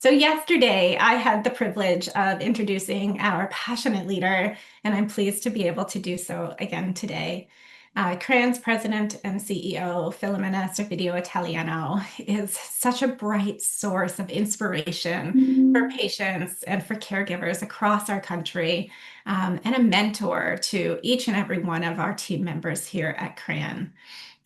So yesterday, I had the privilege of introducing our passionate leader, and I'm pleased to be able to do so again today. CRAN's president and CEO, Filomena Servidio-Italiano, is such a bright source of inspiration for patients and for caregivers across our country, and a mentor to each and every one of our team members here at CRAN.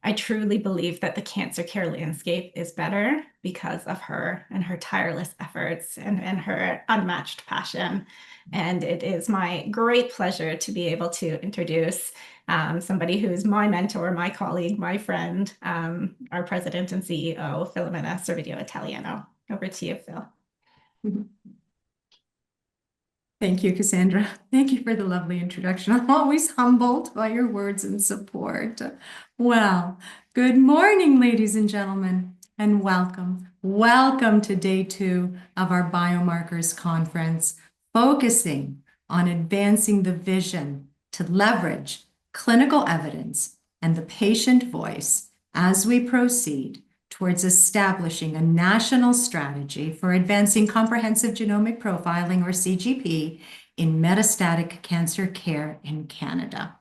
I truly believe that the cancer care landscape is better because of her and her tireless efforts and her unmatched passion. And it is my great pleasure to be able to introduce somebody who's my mentor, my colleague, my friend, our president and CEO, Filomena Servidio-Italiano. Over to you, Phil. Thank you, Cassandra. Thank you for the lovely introduction. I'm always humbled by your words and support. Well, good morning, ladies and gentlemen, and welcome. Welcome to day 2 of our Biomarkers Conference, focusing on advancing the vision to leverage clinical evidence and the patient voice as we proceed towards establishing a national strategy for advancing comprehensive genomic profiling, or CGP, in metastatic cancer care in Canada.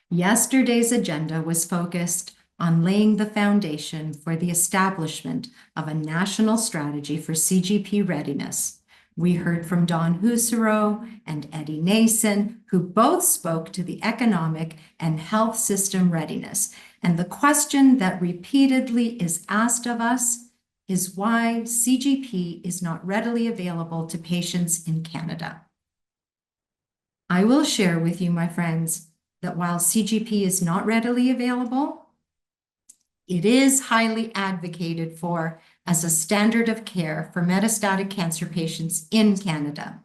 Yesterday's agenda was focused on laying the foundation for the establishment of a national strategy for CGP readiness. We heard from Don Husserow and Eddie Nason, who both spoke to the economic and health system readiness. And the question that repeatedly is asked of us is why CGP is not readily available to patients in Canada. I will share with you, my friends, that while CGP is not readily available, it is highly advocated for as a standard of care for metastatic cancer patients in Canada,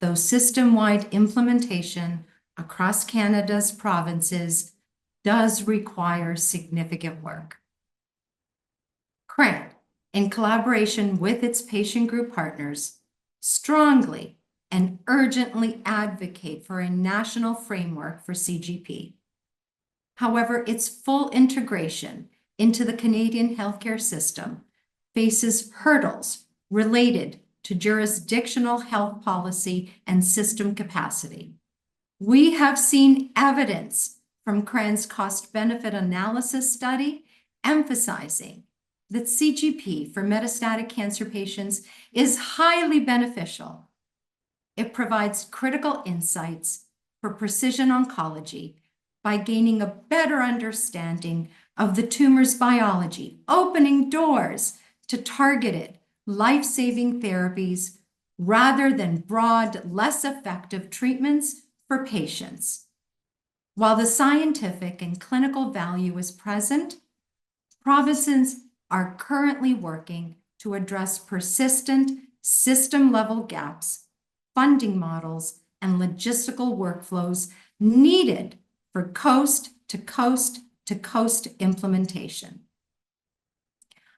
though system-wide implementation across Canada's provinces does require significant work. CRAN, in collaboration with its patient group partners, strongly and urgently advocate for a national framework for CGP. However, its full integration into the Canadian healthcare system faces hurdles related to jurisdictional health policy and system capacity. We have seen evidence from CRAN's cost-benefit analysis study emphasizing that CGP for metastatic cancer patients is highly beneficial. It provides critical insights for precision oncology by gaining a better understanding of the tumor's biology, opening doors to targeted, life-saving therapies rather than broad, less effective treatments for patients. While the scientific and clinical value is present, provinces are currently working to address persistent system-level gaps, funding models, and logistical workflows needed for coast-to-coast implementation.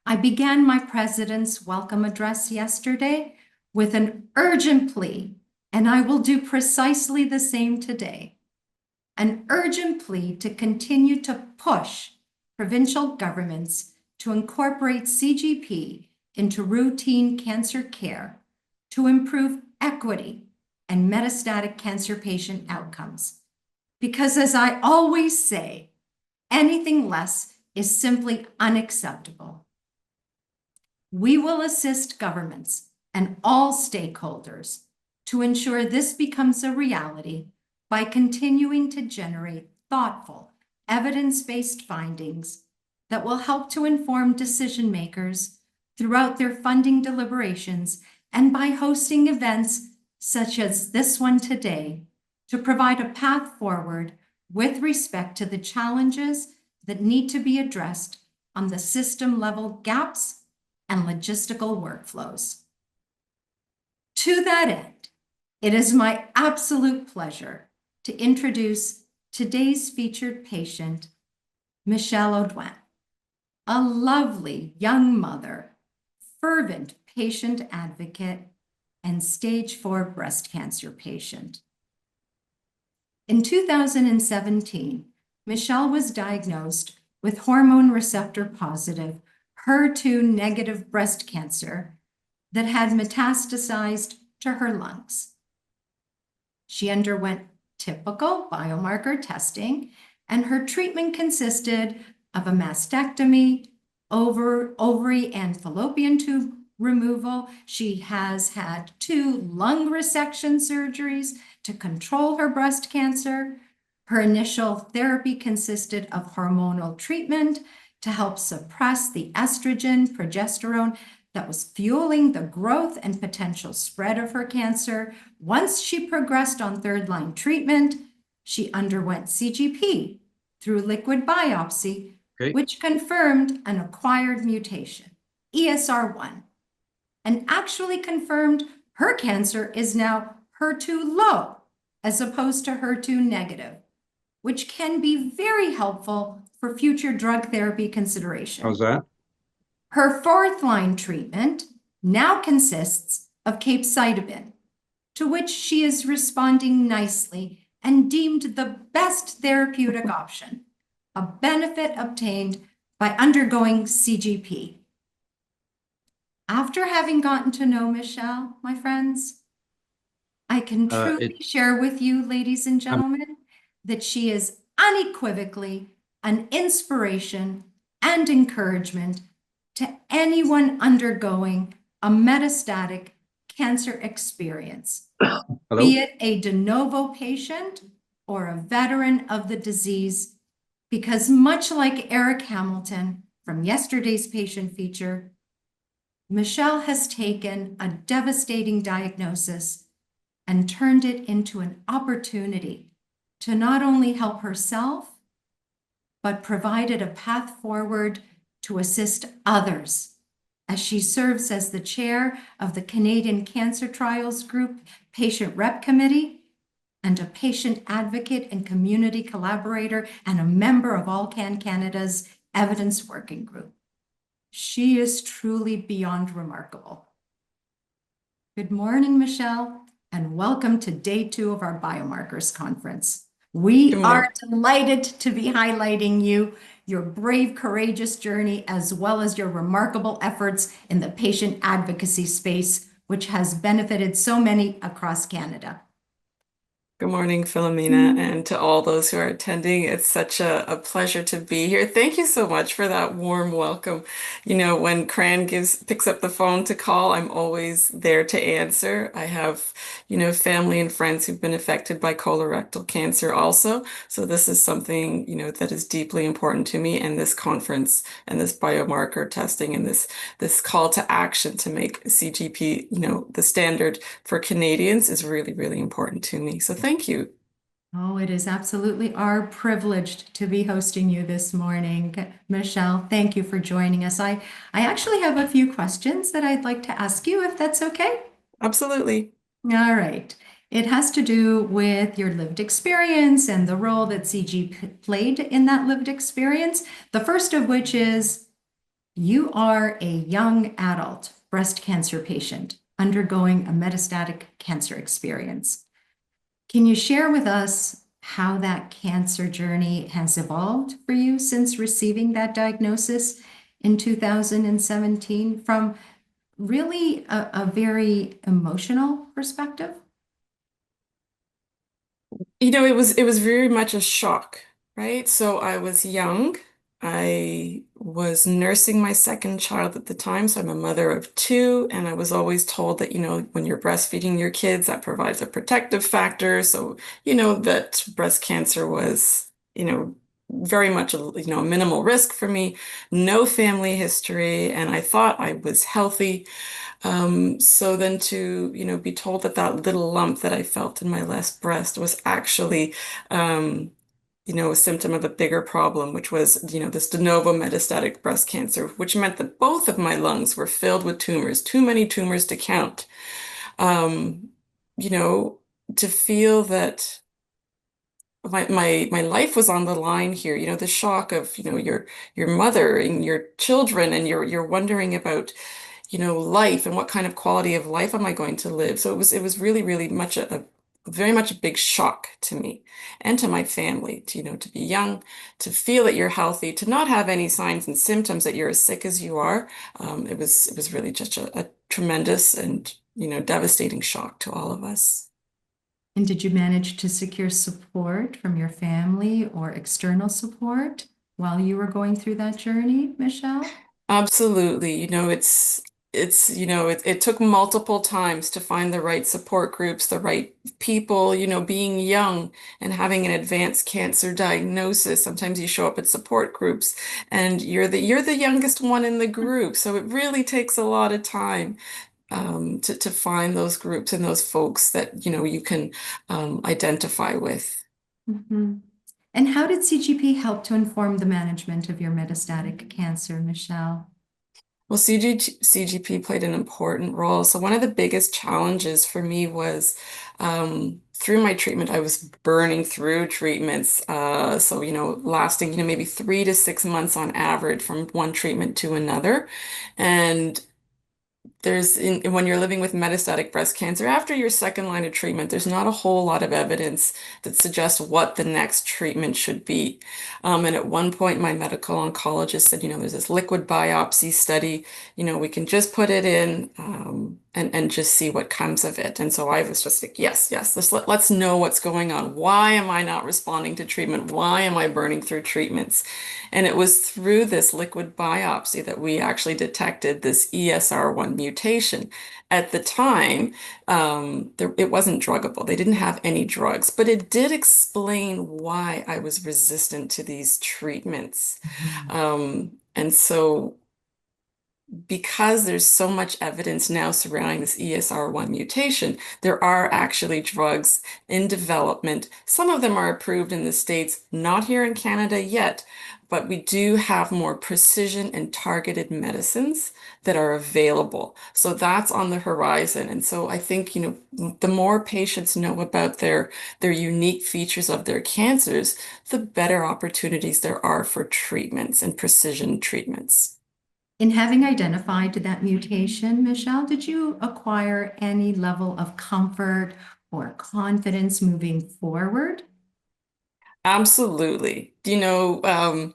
I began my president's welcome address yesterday with an urgent plea, and I will do precisely the same today. An urgent plea to continue to push provincial governments to incorporate CGP into routine cancer care to improve equity and metastatic cancer patient outcomes. Because as I always say, anything less is simply unacceptable. We will assist governments and all stakeholders to ensure this becomes a reality by continuing to generate thoughtful, evidence-based findings that will help to inform decision makers throughout their funding deliberations, and by hosting events such as this one today to provide a path forward with respect to the challenges that need to be addressed on the system-level gaps and logistical workflows. To that end, it is my absolute pleasure to introduce today's featured patient, Michelle Audoin, a lovely young mother, fervent patient advocate, and stage 4 breast cancer patient. In 2017, Michelle was diagnosed with hormone receptor positive HER2 negative breast cancer that had metastasized to her lungs. She underwent typical biomarker testing, and her treatment consisted of a mastectomy, ovary and fallopian tube removal. She has had 2 lung resection surgeries to control her breast cancer. Her initial therapy consisted of hormonal treatment to help suppress the estrogen, progesterone that was fueling the growth and potential spread of her cancer. Once she progressed on third-line treatment, she underwent CGP through liquid biopsy, which confirmed an acquired mutation, ESR1, and actually confirmed her cancer is now HER2 low as opposed to HER2 negative, which can be very helpful for future drug therapy consideration. How's that? Her fourth-line treatment now consists of capecitabine, to which she is responding nicely and deemed the best therapeutic option, a benefit obtained by undergoing CGP. After having gotten to know Michelle, my friends, I can truly share with you, ladies and gentlemen, that she is unequivocally an inspiration and encouragement to anyone undergoing a metastatic cancer experience, be it a de novo patient or a veteran of the disease, because much like Eric Hamilton from yesterday's patient feature, Michelle has taken a devastating diagnosis and turned it into an opportunity to not only help herself, but provided a path forward to assist others, as she serves as the chair of the Canadian Cancer Trials Group Patient Rep Committee and a patient advocate and community collaborator and a member of All-Can Canada's Evidence Working Group. She is truly beyond remarkable. Good morning, Michelle, and welcome to day 2 of our Biomarkers Conference. We are delighted to be highlighting you, your brave, courageous journey, as well as your remarkable efforts in the patient advocacy space, which has benefited so many across Canada. Good morning, Filomena, and to all those who are attending. It's such a pleasure to be here. Thank you so much for that warm welcome. You know, when CRAN picks up the phone to call, I'm always there to answer. I have, you know, family and friends who've been affected by colorectal cancer also. So this is something, you know, that is deeply important to me. And this conference and this biomarker testing and this call to action to make CGP, you know, the standard for Canadians is really, really important to me. So thank you. Oh, it is absolutely our privilege to be hosting you this morning. Michelle, thank you for joining us. I actually have a few questions that I'd like to ask you, if that's okay. Absolutely. All right. It has to do with your lived experience and the role that CG played in that lived experience. The first of which is you are a young adult breast cancer patient undergoing a metastatic cancer experience. Can you share with us how that cancer journey has evolved for you since receiving that diagnosis in 2017 from really a very emotional perspective? You know, it was very much a shock, right? So I was young. I was nursing my second child at the time, so I'm a mother of 2, and I was always told that, you know, when you're breastfeeding your kids, that provides a protective factor. So, you know, that breast cancer was, you know, very much a, you know, a minimal risk for me, no family history, and I thought I was healthy. So then to, you know, be told that that little lump that I felt in my left breast was actually, you know, a symptom of a bigger problem, which was, you know, this de novo metastatic breast cancer, which meant that both of my lungs were filled with tumors, too many tumors to count. You know, to feel that my life was on the line here, you know, the shock of, you know, your mother and your children, and you're wondering about, you know, life and what kind of quality of life am I going to live? So it was really, really much a very much a big shock to me and to my family to, you know, to be young, to feel that you're healthy, to not have any signs and symptoms that you're as sick as you are. It was really just a tremendous and, devastating shock to all of us. And did you manage to secure support from your family or external support while you were going through that journey, Michelle? Absolutely. It took multiple times to find the right support groups, the right people, being young and having an advanced cancer diagnosis. Sometimes you show up at support groups and you're the youngest one in the group. So it really takes a lot of time to find those groups and those folks that, you can identify with. Mhm. And how did CGP help to inform the management of your metastatic cancer, Michelle? Well, CGP played an important role. So one of the biggest challenges for me was through my treatment, I was burning through treatments. So, lasting, maybe 3 to 6 months on average from one treatment to another. And when you're living with metastatic breast cancer, after your second line of treatment, there's not a whole lot of evidence that suggests what the next treatment should be. And at one point, my medical oncologist said, there's this liquid biopsy study, we can just put it in and just see what comes of it. And so I was just like, yes, yes, let's know what's going on. Why am I not responding to treatment? Why am I burning through treatments? And it was through this liquid biopsy that we actually detected this ESR1 mutation. At the time, it wasn't druggable. They didn't have any drugs, but it did explain why I was resistant to these treatments. And so because there's so much evidence now surrounding this ESR1 mutation, there are actually drugs in development. Some of them are approved in the States, not here in Canada yet, but we do have more precision and targeted medicines that are available. So that's on the horizon. And so I think, the more patients know about their unique features of their cancers, the better opportunities there are for treatments and precision treatments. In having identified that mutation, Michelle, did you acquire any level of comfort or confidence moving forward? Absolutely. It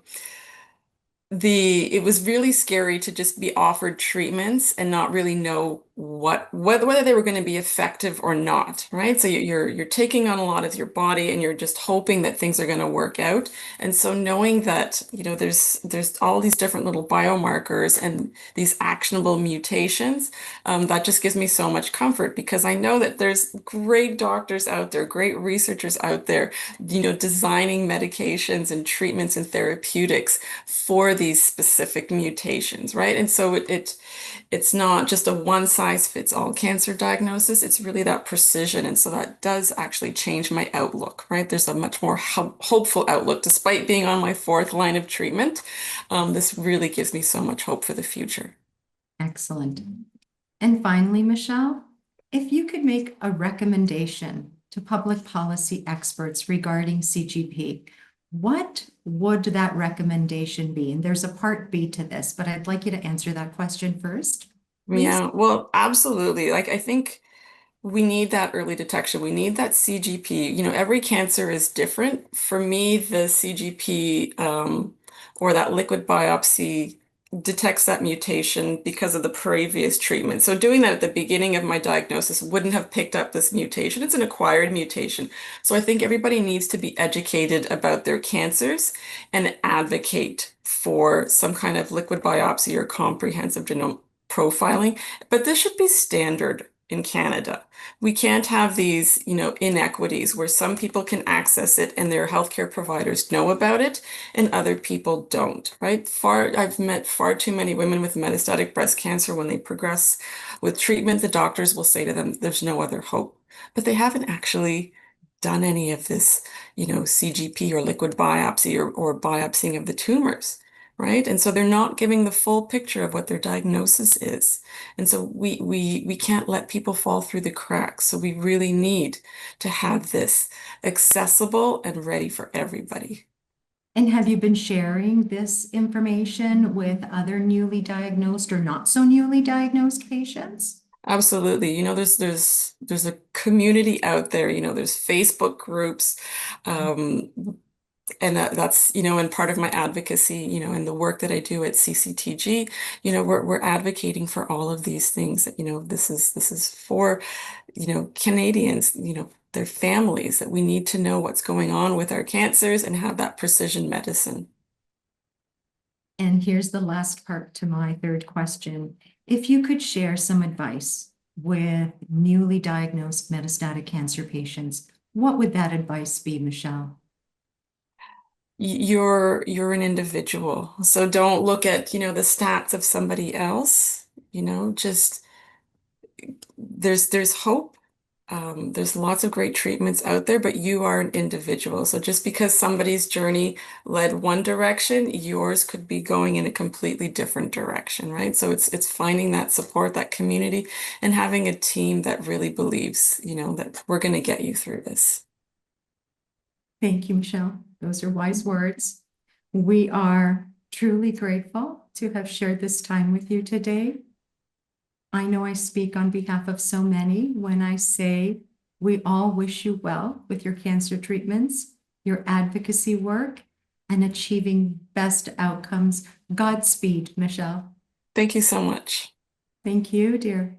was really scary to just be offered treatments and not really know whether they were going to be effective or not, right? So you're taking on a lot of your body and you're just hoping that things are going to work out. And so knowing that, there's all these different little biomarkers and these actionable mutations, that just gives me so much comfort because I know that there's great doctors out there, great researchers out there, designing medications and treatments and therapeutics for these specific mutations, right? And so it's not just a one size fits all cancer diagnosis. It's really that precision. And so that does actually change my outlook, right? There's a much more hopeful outlook despite being on my fourth line of treatment. This really gives me so much hope for the future. Excellent. And finally, Michelle, if you could make a recommendation to public policy experts regarding CGP, what would that recommendation be? And there's a part B to this, but I'd like you to answer that question first, please. Yeah, well, absolutely. Like I think we need that early detection. We need that CGP. Every cancer is different. For me, the CGP or that liquid biopsy detects that mutation because of the previous treatment. So doing that at the beginning of my diagnosis wouldn't have picked up this mutation. It's an acquired mutation. So I think everybody needs to be educated about their cancers and advocate for some kind of liquid biopsy or comprehensive genome profiling. But this should be standard in Canada. We can't have these, inequities where some people can access it and their healthcare providers know about it and other people don't, right? I've met far too many women with metastatic breast cancer when they progress with treatment, the doctors will say to them, there's no other hope. But they haven't actually done any of this, CGP or liquid biopsy or biopsying of the tumors. Right. And so they're not giving the full picture of what their diagnosis is. And so we can't let people fall through the cracks. So we really need to have this accessible and ready for everybody. And have you been sharing this information with other newly diagnosed or not so newly diagnosed patients? Absolutely. There's a community out there, there's Facebook groups. Um, And that's, and part of my advocacy, and the work that I do at CCTG, we're advocating for all of these things that, this is for, Canadians, their families, that we need to know what's going on with our cancers and have that precision medicine. And here's the last part to my third question. If you could share some advice with newly diagnosed metastatic cancer patients, what would that advice be, Michelle? You're an individual. So don't look at, the stats of somebody else, just there's hope. There's lots of great treatments out there, but you are an individual. So just because somebody's journey led one direction, yours could be going in a completely different direction, right? So it's finding that support, that community, and having a team that really believes, that we're going to get you through this. Thank you, Michelle. Those are wise words. We are truly grateful to have shared this time with you today. I know I speak on behalf of so many when I say we all wish you well with your cancer treatments, your advocacy work, and achieving best outcomes. Godspeed, Michelle. Thank you so much. Thank you, dear.